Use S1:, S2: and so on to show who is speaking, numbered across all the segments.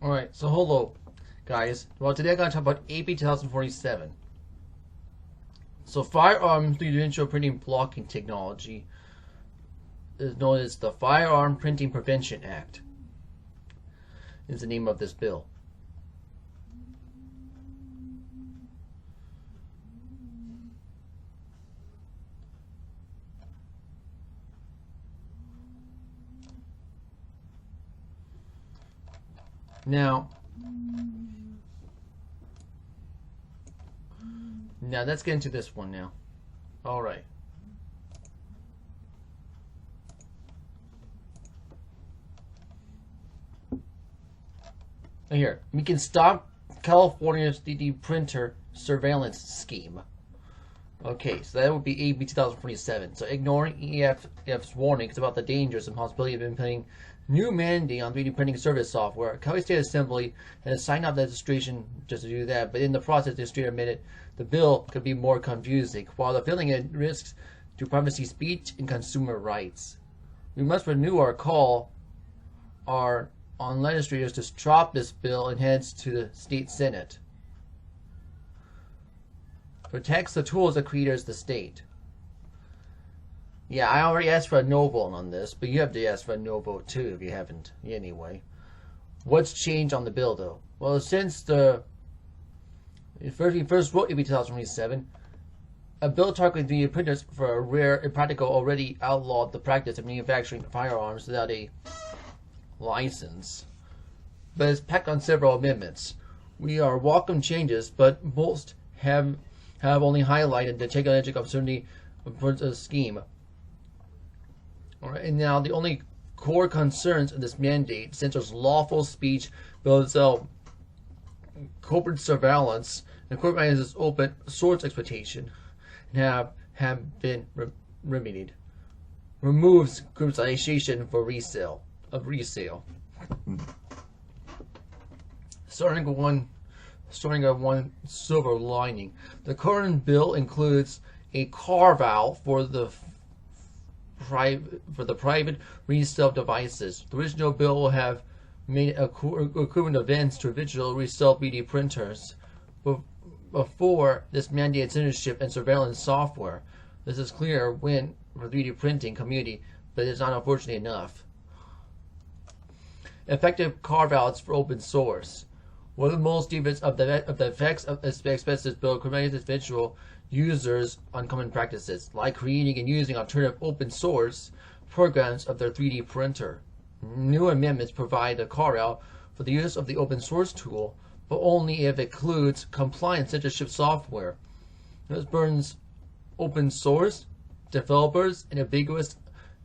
S1: Alright, so hello, guys. Well, today I'm going to talk about AB 2047. So, Firearm 3D printing blocking technology is known as the Firearm Printing Prevention Act, is the name of this bill. Now let's get into this one now. Alright. Here, we can stop California's 3D printer surveillance scheme. Okay, so that would be AB 2047. So ignoring EF's warnings about the dangers and possibility of implementing new mandate on 3D printing service software, California State Assembly has signed off legislation just to do that, but in the process, the state admitted the bill could be more confusing, while the filling it risks to privacy, speech, and consumer rights. We must renew our call on legislators to drop this bill and heads to the state senate. Protects the tools that creators the state. Yeah, I already asked for a no vote on this, but you have to ask for a no vote too if you haven't. Anyway, what's changed on the bill though? Well, since we first wrote AB 2027, a bill targeting 3D printers for a rare and practical already outlawed the practice of manufacturing firearms without a license, but it's packed on several amendments. We are welcome changes, but most have only highlighted the technological uncertainty of the scheme. Alright, and now the only core concerns of this mandate centers lawful speech, builds out corporate surveillance, and incorporates open source exploitation, and have been remedied. Removes criminalization for resale. Starting with one silver lining. The current bill includes a carve-out for the private resale devices. The original bill will have made equivalent events to digital resale 3D printers before this mandated censorship and surveillance software. This is clear win for the 3D printing community, but it's not unfortunately enough. Effective carve-outs for open source. One of the most devious of the effects of this bill criminalizes individual users on common practices, like creating and using alternative open source programs of their 3D printer. New amendments provide a carve-out for the use of the open source tool, but only if it includes compliant censorship software. This burns open source developers and ambiguous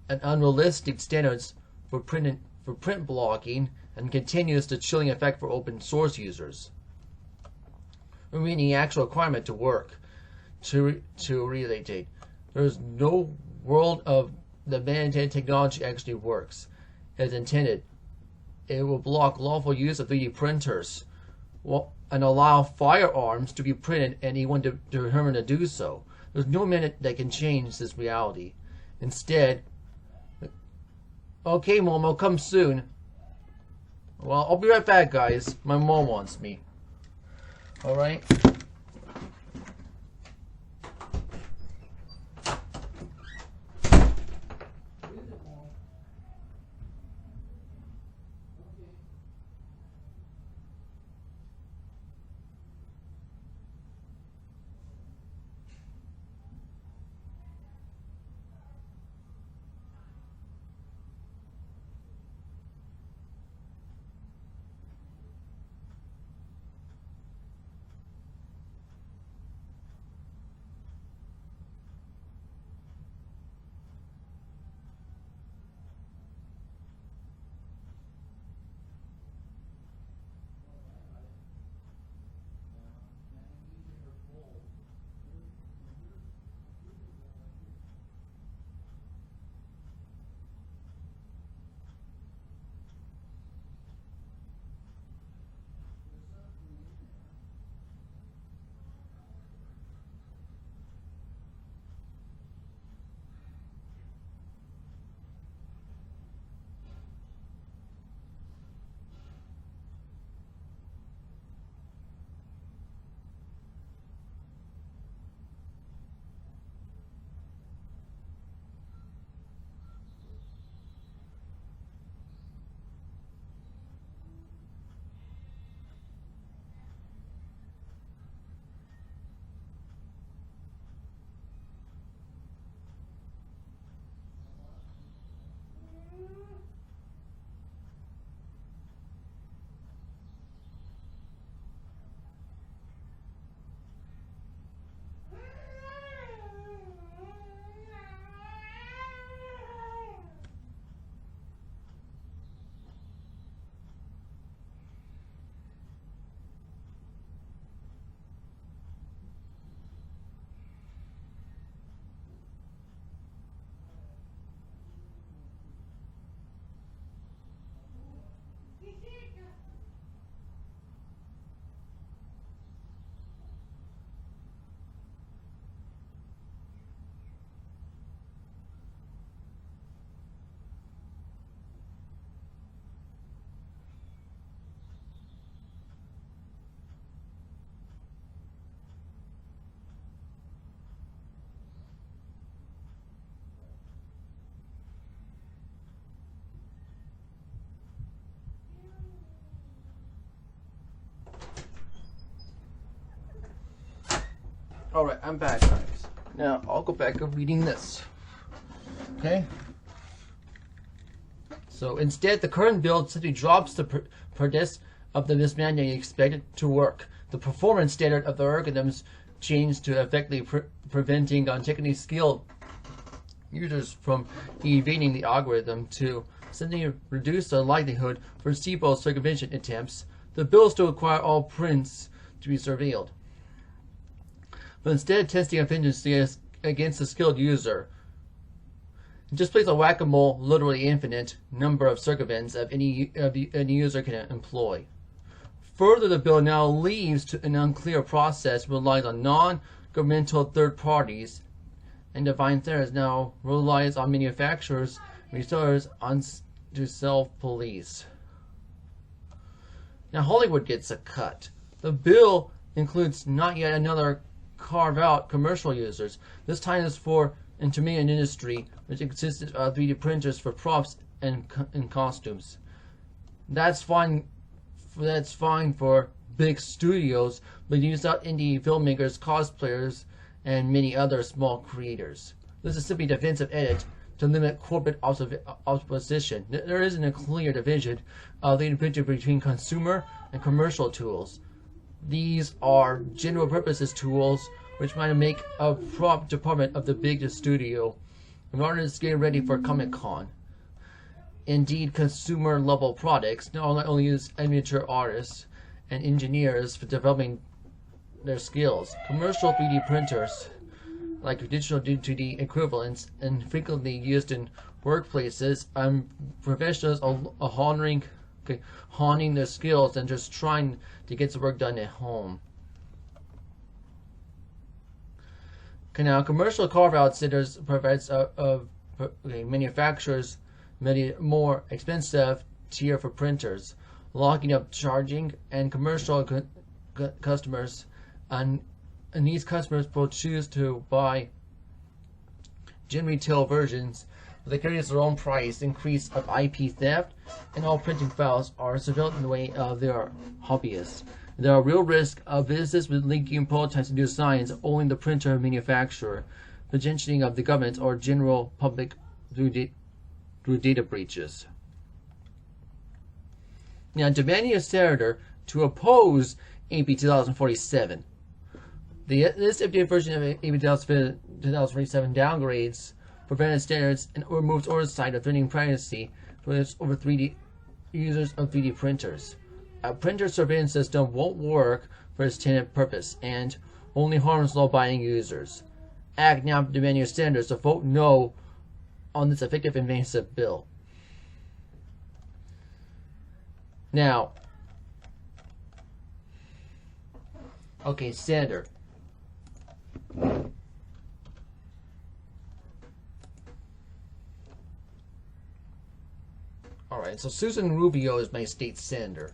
S1: and unrealistic standards for print blocking, and continues the chilling effect for open source users. Removing the actual requirement to work to relate. There's no world of the mandated technology actually works as intended. It will block lawful use of 3D printers and allow firearms to be printed and anyone determined to do so. There's no minute that can change this reality. Instead, okay, Momo, come soon. Well, I'll be right back, guys. My mom wants me. Alright? Alright, I'm back, guys. Now, I'll go back to reading this. Okay? So, instead, the current build simply drops the purpose of the mismanaging expected to work. The performance standard of the algorithms changed to effectively preventing technically skilled users from evading the algorithm to simply reduce the likelihood for SIBO circumvention attempts. The bill still requires all prints to be surveilled. But instead of testing efficiency against the skilled user, it displays a whack-a-mole, literally infinite, number of circumvents of any user can employ. Further, the bill now leaves to an unclear process relying on non-governmental third parties, and divine theories now relies on manufacturers and resellers to self-police. Now Hollywood gets a cut. The bill includes not yet another carve-out commercial users. This time is for intermediate industry, which consisted of 3D printers for props and costumes. That's fine. That's fine for big studios, but used out indie filmmakers, cosplayers, and many other small creators. This is simply a defensive edit to limit corporate opposition. There isn't a clear division of the printing between consumer and commercial tools. These are general purposes tools which might make a prop department of the biggest studio in order to get ready for Comic-Con. Indeed, consumer level products not only use amateur artists and engineers for developing their skills. Commercial 3D printers, like traditional 2D equivalents, and frequently used in workplaces, professionals are honing their skills and just trying to get the work done at home. Okay, now commercial carve-out centers provides manufacturers many more expensive tier for printers, locking up charging and commercial customers, and these customers will choose to buy gen retail versions. They carry their own price increase of IP theft, and all printing files are surveilled in the way of their hobbyists. There are real risks of business with linking prototypes to new science, owning the printer manufacturer, potentially of the government or general public through data breaches. Now, demanding a senator to oppose AB 2047. This updated version of AB 2047 downgrades prevented standards and removes oversight of threatening privacy for over 3D users of 3D printers. A printer surveillance system won't work for its intended purpose and only harms law-abiding users. Act now demanding standards to vote no on this effective invasive bill. Now, okay, senator. Alright, so Susan Rubio is my state senator.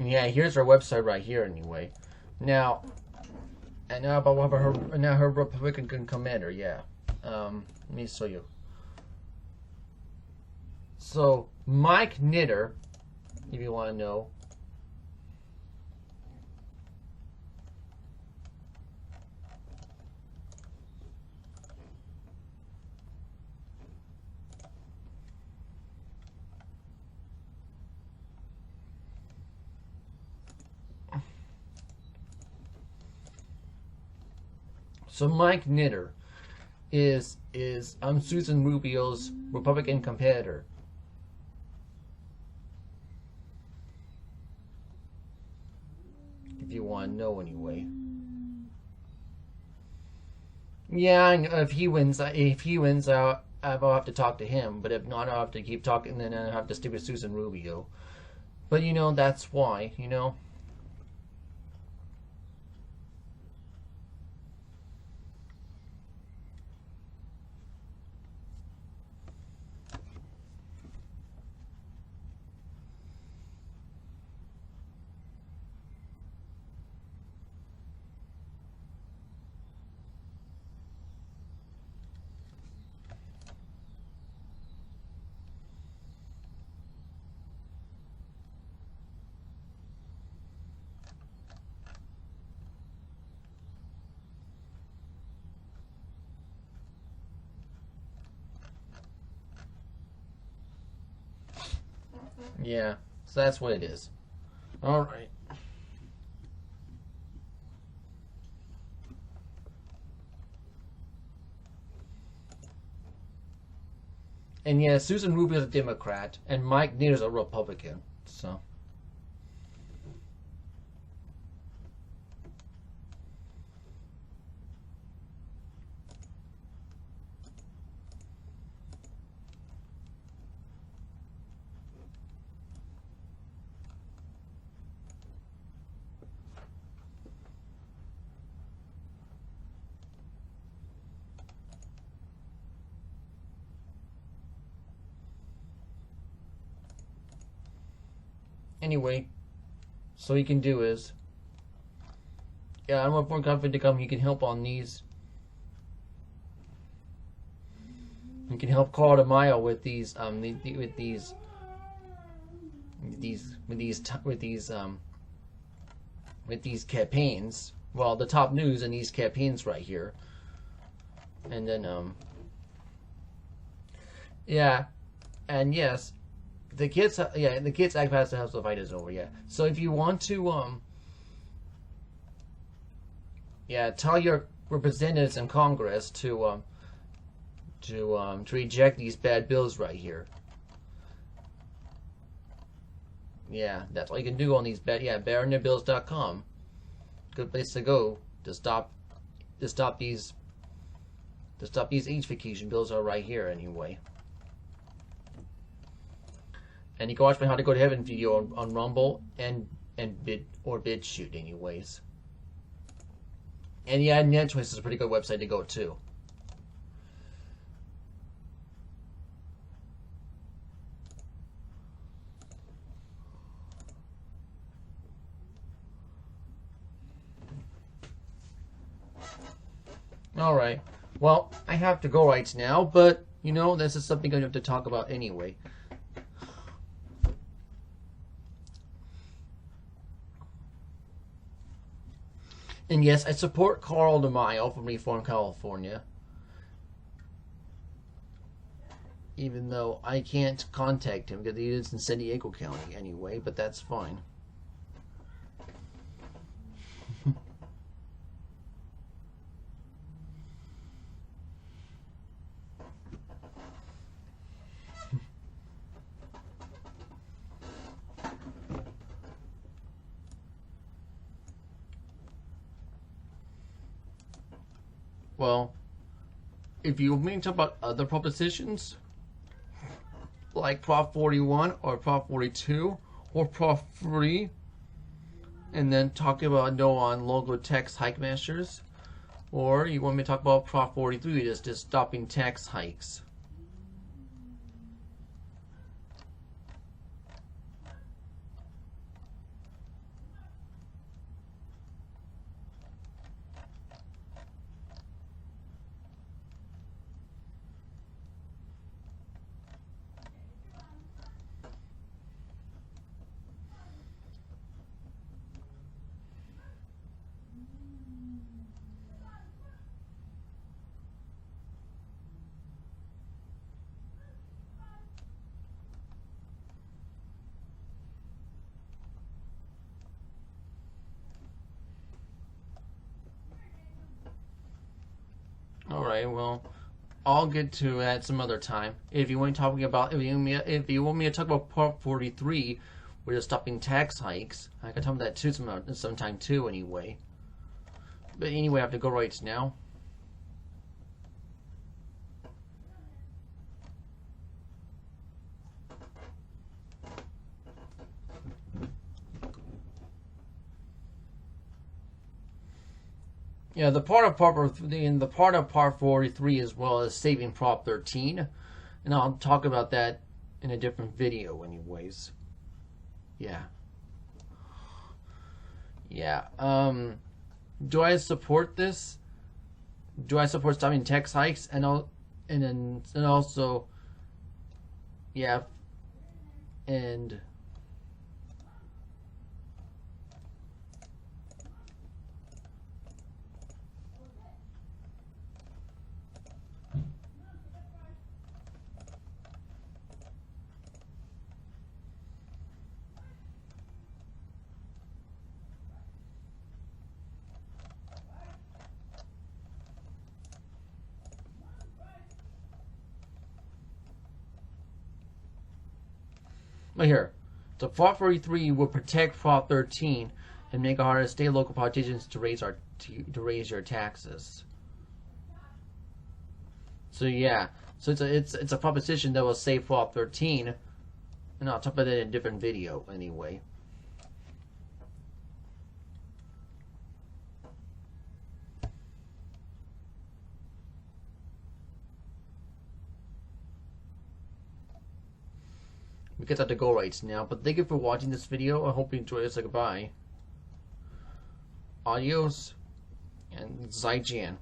S1: Yeah, here's her website right here anyway. Now, and now about her Republican commander, yeah. Let me show you. So, Mike Knitter, if you want to know. So Mike Knitter is Susan Rubio's Republican competitor. If you want to know anyway. Yeah, if he wins out, I'll have to talk to him. But if not, I'll have to keep talking, and then I'll have to stick with Susan Rubio. But that's why. Yeah, so that's what it is. All right. And yeah, Susan Rubio is a Democrat, and Mike Neal is a Republican. So. Anyway, so he can do is, yeah, I'm more confident to come. He can help on these. He can help Carl DeMaio with these with these campaigns. Well, the top news in these campaigns right here, and then yeah, and yes. The kids act fast to the fight is over. Yeah. So if you want to, tell your representatives in Congress to reject these bad bills right here. Yeah, that's all you can do on these baronthebills.com. Good place to go to stop these age vacation bills are right here anyway. And you can watch my How to Go to Heaven video on Rumble and BitChute anyways. And yeah, NetChoice is a pretty good website to go to. Alright. Well, I have to go right now, but this is something I have to talk about anyway. And yes, I support Carl DeMaio from Reform California. Even though I can't contact him because he lives in San Diego County anyway, but that's fine. Well, if you want me to talk about other propositions, like Prop 41 or Prop 42 or Prop 3, and then talk about no on logo tax hike measures, or you want me to talk about Prop 43, just stopping tax hikes. Alright, well, I'll get to that some other time. If you want to talk about, if you want me to talk about Prop 43, we're just stopping tax hikes, I can talk about that too sometime too anyway. But anyway, I have to go right now. Yeah, the part of part 43 as well as saving Prop 13, and I'll talk about that in a different video, anyways. Yeah. Yeah. Do I support this? Do I support stopping tax hikes and also, yeah, and right here. So Prop 43 will protect Prop 13 and make it harder to state local politicians to raise your taxes. So yeah, so it's a proposition that will save Prop 13, and I'll talk about that in a different video anyway. We get that to go right now, but thank you for watching this video. I hope you enjoyed it. So goodbye. Adios, and Zaijian.